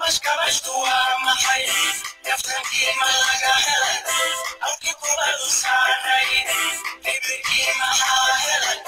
كبشت ومحي يفتنكي ملقا هلا أوكي قبل ساني كبركي محاهلا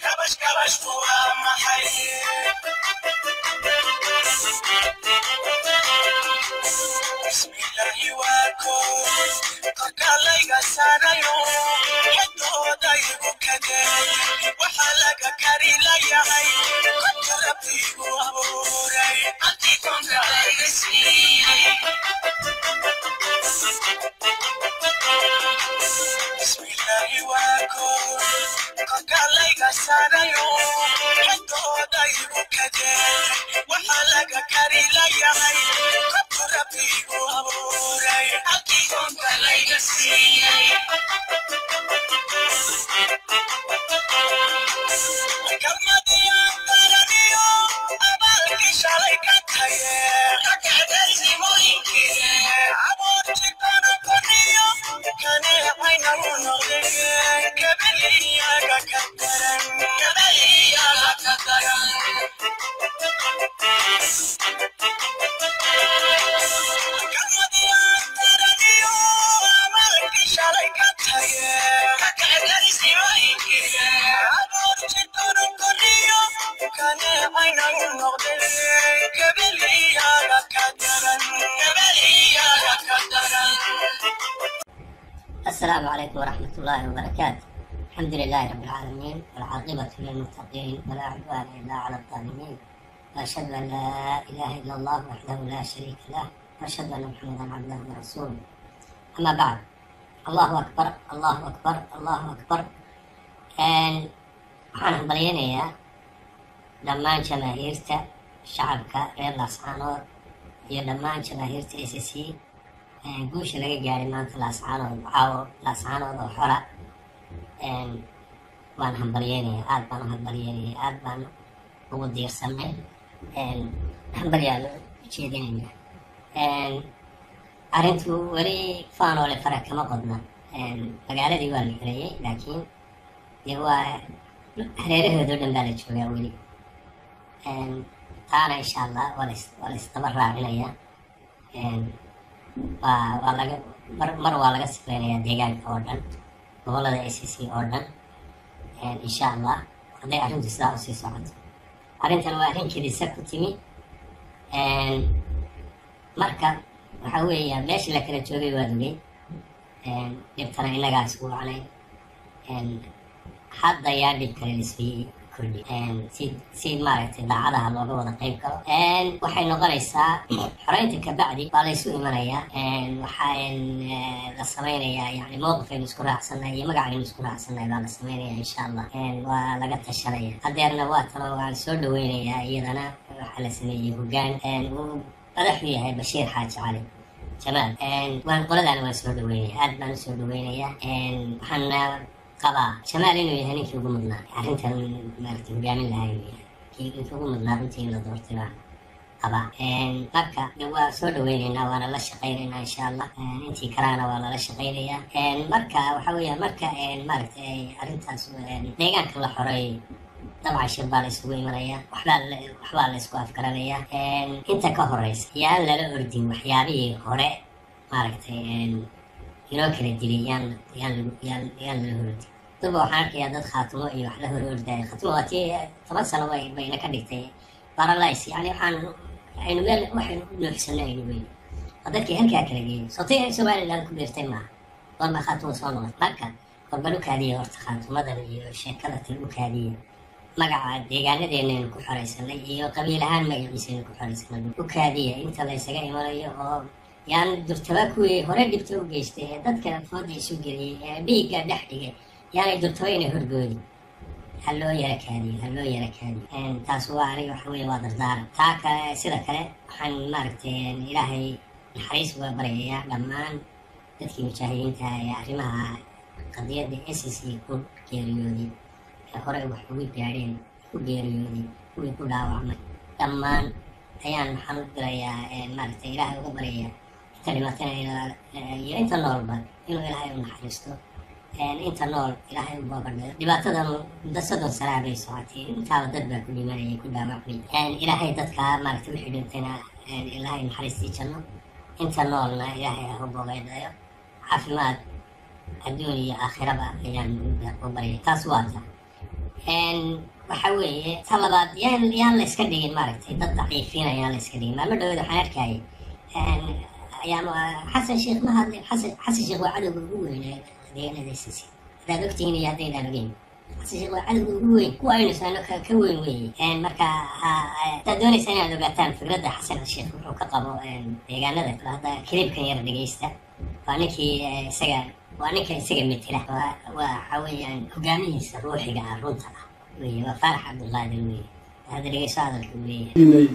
كبشت ومحي بسم الله وكل قلقا سانيو حدو دايبو كدي وحلقا كاري لا يهي قد ربي وابوري أنتي كنت عايزي بسم الله وكل قلقا سانيو حدو دايبو كدي وحلقا كاري لا يهي قد ربي وابوري أنتي كنت عايزي السلام عليكم ورحمة الله وبركاته. الحمد لله رب العالمين والعاقبة للمتقين ولا عدوان إلا على الظالمين، وأشهد أن لا إله إلا الله وحده لا شريك له، وأشهد أن محمدا عبده ورسوله. أما بعد، الله أكبر الله أكبر الله أكبر. waxaan hambalyaynayaa dhammaan jamaahiirta shacabka reer laascaanood iyo dhammaan jamaahiirta SSC guusha laga gaaray maanta laascaanood caawo laascaanood oo xora waan hambalyaynayaa, aad baan u hambalyaynayaa, aad baan ugu diirsanay hambalyaal ujeedinaynaa. arrintu weli faanoole fara kama qodna, magaaladii waa la galayay laakiin dee waa hareerahooda o dhan baa la joogaa weli. taana insha allah waa laysdaba raacinayaa. mar waa laga sifeynayaa deegaanka oo dhan, gobolada SSC oo dhan insha allah hadday arrintu sidaa usii socoto. arrintan waa arrin kedisa ku timi, marka waxaa weeya meeshii la kala joogay waa dugay, dhibtana innagaa isku wacnay. hadda yaa dhib kale lisii kordhi si maaragtay daacadaha looga wada qayb galo. waxay noqonaysaa xoreynta kabacdi waa laysu imanayaa, waxaa la samaynayaa yani mowqifaynu isku raacsannahay iyo magacaynu isku raacsannahay baa la samaynayaa insha allah. waa laga tashanaya. hadeerna waa talo waan soo dhaweynayaa, iyadana waxaa la sameeyey hoggaan uu madaxu yahay Bashiir Xaaji Cali Jamaal. waan qoladaana waan soo dhaweynaya, aad baan usoo dhaweynayaa. waxaana qabaa Jamaal inuu yahay ninkii ugu mudnaa arrintan maaragtay hogaamin lahaa, inuu yahay ninkii ugu mudnaa runtii in la doortay baan qabaa. marka waa soo dhaweynaynaa, waana la shaqaynaynaa insha allah. intii kalaana waa lala shaqaynayaa. marka waxaa weeya marka maaragtay arrintaas deegaanka la xoreeyay dabcan shir baa la isugu imanayaa, waxbaa la isku afgaranayaa. inta ka horeysa yaan lala ordin waxyaabihii hore maaragtay inoo kala dilay yaan lala horordin. durba waxaan arkayaa dad khaatimo iyo wax la hor ordaya. khaatimo waa tii 10 sano bayna ka dhigtay baralays, yani waxaynu nuuxsanay aynu weyn oo dadkii halkaa kala geeyay. sootay Somaliland ku beertay maaha, warma khaatimo soo noqon. marka korban u kaadiya horta khaatimadan iyo sheekada tan u kaadiya. magaca deegaanadeennaynu ku xoraysanay iyo qabiil ahaan magaciisaynu ku xoraysanay u kaadiya inta la ysaga imanayo. oo yaan durtaba kuwii hore dhibta u geystay ee dadka fooda isu geliyey ee dhiigga dhex dhigay yaanay durtaba inay horgoodi. ha loo yara kaadiyo. taas waa aniga waxa weeye waa dardaaran. taa kale sida kale waxaan maaragtay ilaahay naxariis uga baryayaa dhammaan dadkii mujaahidiinta ee arrimaha qadiyadda SSC ku geeriyooday ee hore wax ugu gaadheen ku geeriyooday, kuwii ku dhaawacmay dhammaan ayaan waxaan u dirayaa maaragtay ilaahay uga baryayaa inta dhimatana iyo inta noolba inuu ilaahay u naxariisto. inta nool ilaahay u boobadhayo. dhibaatadan muddo 30 sana bay socotay, intaaba dad baa ku dhimanayay, ku dhaawacmay. ilaahay dadka maaragtay wixii dhintayna ilaahay naxariistii janno inta noolna ilaahay ha u bogeedayo caafimaad adduun iyo aakhiraba ayaan u baryay taas waa ta waxa weeye ta labaad yaan la iska dhigin maaragtay dad daciifiin ayaan la iska dhigin maalmo dhaweed waxaan arkayay ayaan xasan sheekh ma hadlin xasan sheekh waa cadowga ugu weyn deegaanada SSC hadaad ogtihiin iyo haddaydaan ogeyn xasan sheekh waa cadowga ugu weyn kuwa aynu isano ka weyn weeye marka hadaad doonaysa inaad ogaataan fikradda xasan sheekh wuxuu ka qabo deegaanada hadda kilibkan yar dhegeysta waa ninkii isaga waa ninka isaga metela waxa weeyaan hogaamihiisa ruuxiga ah runta ah weeye waa faarax cabdullaahi weeye hada dhegeyso hadalka weeye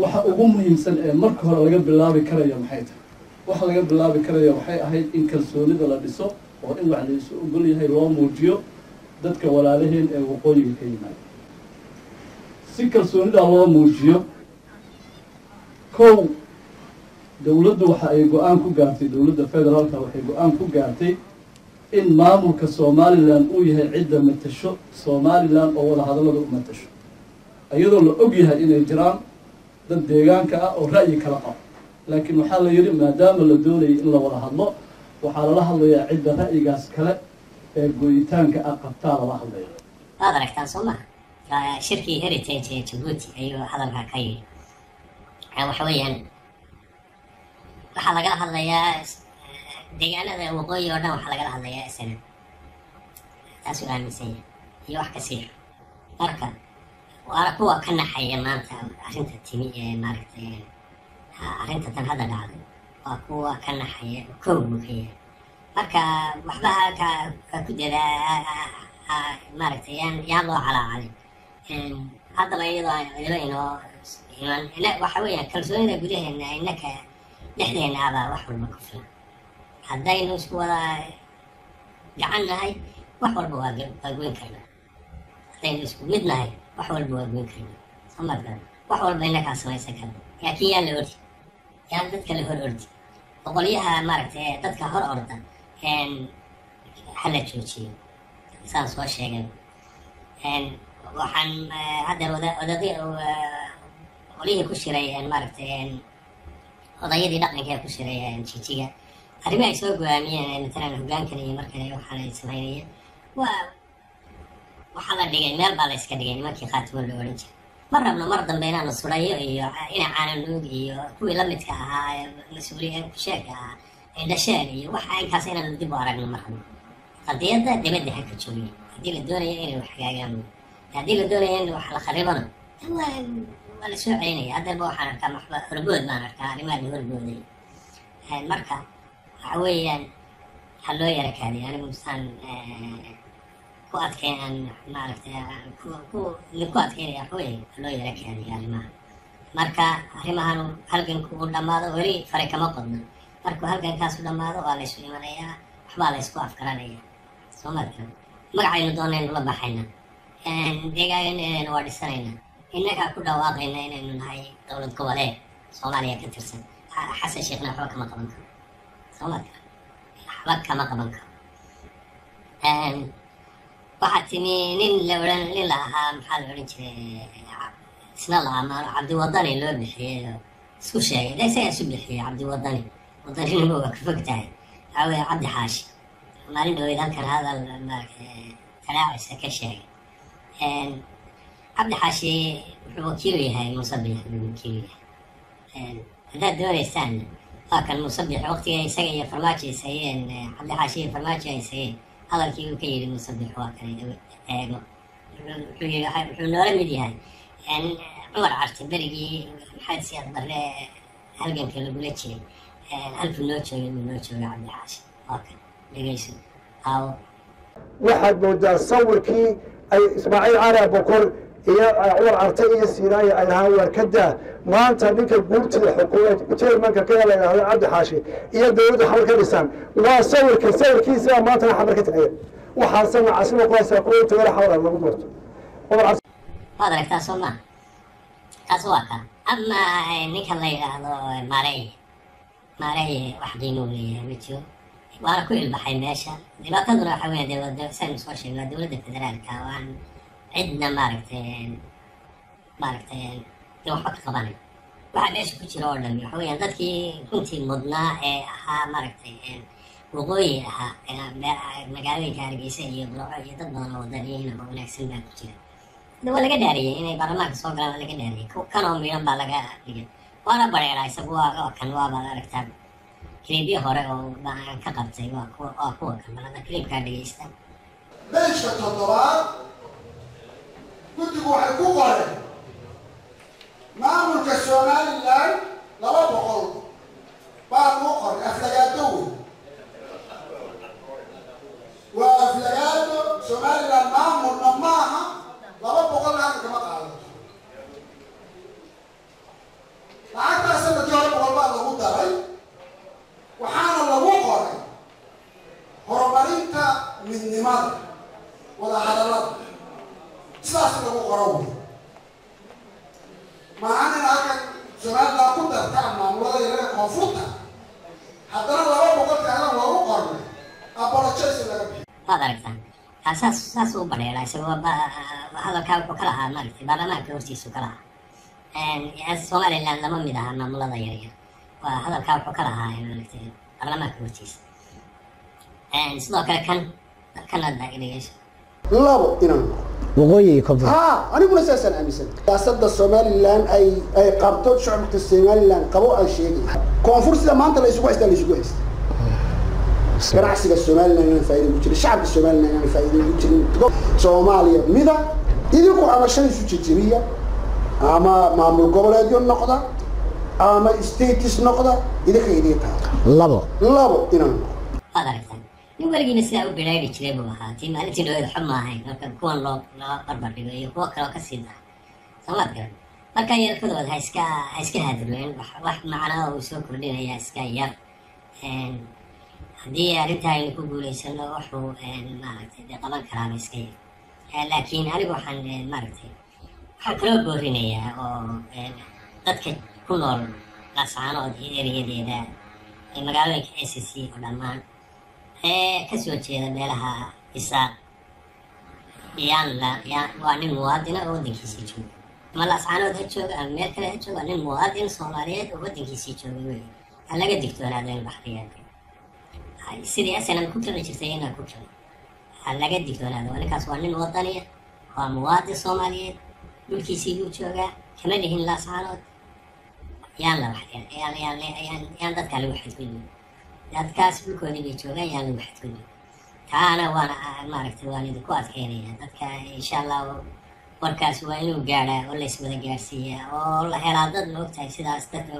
waxa ugu muhiimsan ee marka hore laga bilaabi karayo maxay tahay waxa laga bilaabi karayo waxay ahayd in kalsoonida la dhiso oo in wax la isu ogol yahay loo muujiyo dadka walaalaheen ee waqooyiga ka yimaada si kalsoonida loo muujiyo kow dawladdu waxa ay go-aan ku gaartay dawladda federaalka waxay go-aan ku gaartay in maamulka Somaliland uu yahay cidda matasho Somaliland oo wada hadallada u matasho iyadoo la og yahay inay jiraan dad deegaanka ah oo ra'yi kala qabo laakiin waxaa la yiri maadaama la doonayay in la wada hadlo waxaa lala hadlayaa cidda ra'yigaas kale ee go'itaanka ah qabtaa lala hadlaya waad aragtaan soo maha shirkii heritage ee Djibouti ayuu hadalka ka yiri waxa weeyaan waxaa lagala hadlayaa deegaanada waqooyi oo dhan waxaa lagala hadlayaa SNM taasuu aaminsan yahay iyo wax kasii marka waana kuwa ka naxaya maanta arrinta timi ee maaragtay arrinta tan hadda dhacday waa kuwa ka naxaya kow buu ka yahay marka waxba ku maaragtay yaan loo calaacalin haddaba iyadoo inoo iman waxa weeyaan kalsoonida gudaheena innaka dhexdeena abaa wax walba ku filan haddaynu isku wada gacan nahay wax walba waa goyn karnaa haddaynu isku mid nahay wax walba waa goyn karnaa soo markaa wax walba innakaa samaysan karna laakiin yaan la ordi yaan dadka la hor ordi boqolyaha maaragtay dadka hor orda hala joojiyo saan soo sheegay waxaan hadda qolihii ku shiray maaragtay odayadii dhaqanka ee ku shiray jijiga arrimaha ay soo go'aamiyeen matalan hoggaankan iyo markale waxaa la sameynaya waxaa la dhigay meel baa la iska dhigay nimankii khaatimo la odhan jiray ma rabno mar dambe inaanu surayo iyo ina caananuug iyo kuwii la midka ahaa mas-uuliyiin kusheegka ahaa indhasheel iyo waxa inkaas inaanu dib u aragno ma rabno qadiyadda dibadda ha ka joogiya haddii la doonayo inay wax hagaagaan haddii la doonayo in wax la kharibano waa la soo celinaya haddaba waxaan arkaa maxba horbood baan arkaa arrimaha la horbooday marka waxa weeyaan ha loo yara kaadiy anigu saan ku adkeyn maaragtay ku adkeynaya waxa weeye ha loo yara kaadiy arrimaha marka arrimahan halganku uu dhammaado weli fare kama qodno markuu halgankaasu dhammaado waa la isu imanayaa waxbaa la isku afkaranaya soo markan magacaynu doonaynu la baxayna deegaanaynu waa dhisanayna innagaa ku dhawaaqayna inaynu nahay dowlad goboleed Soomaaliya ka tirsan xasan sheekhna waxba kama qaban karo soo markan waxba kama qaban karo waxaa timi nin la ahaa maxaa la odhan jiray isna la amaano cabdiwadani loo bixiyey isku sheegay de isagaa isu bixiyey cabdiwadani wadaninimo waa ka fog tahay waxaa weeye cabdi xaashi maalin dhaweyd halkan hadal talaacisa ka sheegay cabdi xaashi wuxuu wakiil yahay musabix buu wakiil yahay haddaad doonaysaan waa kan musabix waqtiga isaga iyo farmaajo ay sayeen cabdi xaashi iyo farmaajo ay sayeen hadalkii uu ka yidhi musabix waa kan eego wuxuu noola mid yahay cumar carte berigii maxamed siyaad barre halganka lagula jiray halkuu noo joogay buu noo joogay cabdi xaashi waa kan dhegeyso aawo waxaad moodaa sawirkii ay ismaaciil cali abukor iyo cumar carte iyo siinaaya ay lahaan waar ka daa maanta ninka guurtida xukuumeed jeermanka ka la yidhaahdo cabdi xaashi iyo dowladda xamar ka dhisaan waa sawirkiisa maantana xamar ka tagaya waxaasana casima kuhaysaa kuwa tagala xawar lagu doorto waad aragtaa soo maa taas waa ka ama ninkan la yidhaahdo maareeye wax qiimuu leeyahay ma jiro waana ku ilbaxay meesha dhibaataduna waxa weeye dowladda saynu soo sheegay waa dowladda federaalka waan cidna maaragtay dee waxba ka qabanay waxaa meesha ku jira oo dhan waxa weeyaan dadkii runtii mudnaa ee ahaa maaragtay waqooyi ahaa magaalooyinka Hargeysa iyo Burco iyo dad badan oo wadaniyiin oo wanaagsan baa ku jira waa laga dhaariyay inay baarlamaanka soo galaan laga dhaariyay kan oo miran baa laga dhigay waana bareeray isagu waa kan waa baad aragtaa كليبي هراء وما كقبتي وأقوى كمان كليب كان يستم. ليش التطورات؟ كنت بقول كوكاري. ما ملك السومال اللي لا بقول. بعد مقر أفلاجاتوي. وأفلاجاتو سومال اللي ما ملك معها لا بقول هذا كما قال. لعند أسمع جواب بقول بعض المدري. وحان الله قارئ هربانينتا من نماذج ولا حلالات سلاس الله قارئ ما أنا لكن زمان لا كنت أتكلم عن ولا يلا كونفوتا حتى الله بقول كلام الله قارئ أبغى أشيء لك هذا ركتان أساس وبري لا يسوى هذا كان كلها مالتي بعد ما كورتي سكرها السؤال اللي لما مدها ما ملا ضيريا وهذا كان كلها يعني أغلى كورتيس صدق كان هذا إيش لا إنه وقوي كفر أنا أقول أساسا أميسن أصدق الصومال الآن أي قابطات شعب الصومال الآن قبوا أي شيء كونفورس لما أنت لا يسوق إستان يسوق إست كان عكس الصومال لنا فايدة بتشيل الشعب الصومالي لنا فايدة بتشيل صوماليا ماذا إذا كو أما شيء سوتشيريا أما معمول قبل هذه النقطة أما استيتس نقطة إذا كيديتها لابو إنه هذا ركتان نقول نساء بلاي الشباب وهاتي ما نتي لو الحمى هاي لكن كون لا بربر دغه كو كلو كسيدا سمعت marka yar ku wada iska hadleen wax macna oo soo kordhinaya iska yar hadii arintaay ku guuleysano wuxuu maaragtay qaban karaa iska yar laakiin anigu waxaan maaragtay waxa kala boorinayaa oo dadka ku nool laascaanood ereyadeeda magaalooyinka SSC oo dhammaan kasoo jeeda meelaha isaaq waa nin muwaadina oo waddankiisii jooga ama laascaanood ha jooga ama meel kale ha jooga nin muwaadin soomaaliyeed oo waddankiisii jooga wey ha laga digtoonaado in baxriyaadka sidii asalan ku tali jirtay inaan ku talo ha laga digtoonaado ninkaas waa nin wadaniya waa muwaadin soomaaliyeed dhulkiisii buu joogaa kama lihin laascaanood yaan la yaan dadkaa lagu xadgudbin dadkaas dhulkoodii bay joogaan yaan lagu xadgudbin taana waana maaragtay waan idinku adkeynaya dadka insha allah warkaas waa inuu gaadhaa oo la iswada gaarsiiyaa oo la helaa dad ma ogtahay sidaas dadka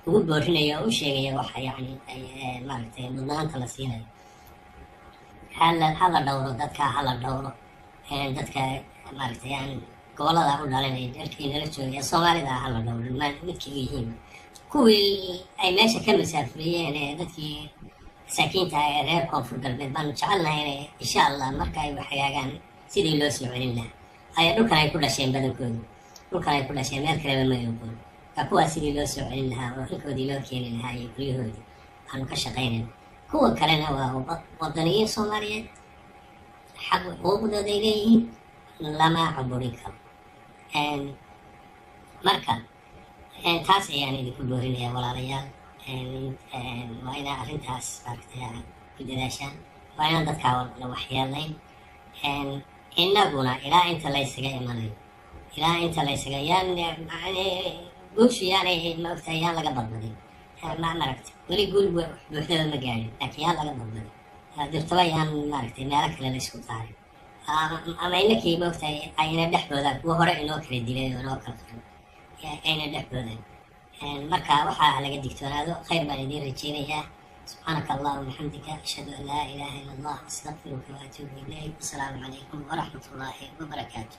ugu boorinaya oo u sheegaya waxa yacni maaragtay mudnaanta la siinayo hala dhowro dadka hala dhowro dadka maaragtay aan gobolada u dhalinay dalkii nala joogaya soomaalida hala dhowro midkii u yihiin kuwii ay meesha ka masaafuriyeen dadkii masaakiinta ee reer koonfur galbeed baanu jecelnahay inay insha allah marka ay waxagaagaan sidii loo soo celin lahaa ay dhulkan ay ku dhasheen badankoodu dhulkan ay ku dhasheen meel kaleba ma ogoon waa kuwaas sidii loo soo celin lahaa oo xilkoodii loo keeni lahaa iyo guryahoodii aanu ka shaqaynayna kuwa kalena waa wadaniyiin soomaaliyeed xaq xuquuqdooda ay leeyihiin lama caburin karo marka taas ayaan idinku boorinaya walaalayaal waa inaa arrintaas maaragtay ku dadaashaan waa inaan dadkaa la waxyeelayn innaguna ilaa inta laysaga imanayo ilaa inta laysaga yaan guushu yaanay maogtahay yaan laga badbadin maaragtay weli guul buuxdaba ma gaadhin laakiin yaan laga badbadin dirtaba yaan maaragtay meelo kale la isku taarin ama inakii maogtahay ayna dhexdooda kuwa hore inoo kala dilay oo inoo kala furan ayna dhexdoodan marka waxaa laga digtoonaado khayr baan idiin rajeynayaa subxaanaka allahuma waxamdika ashhadu an laa ilaaha ila allah astaqfiruka waatuubu ilayk wasalaamu calaykum waraxmat ullaahi wabarakaatu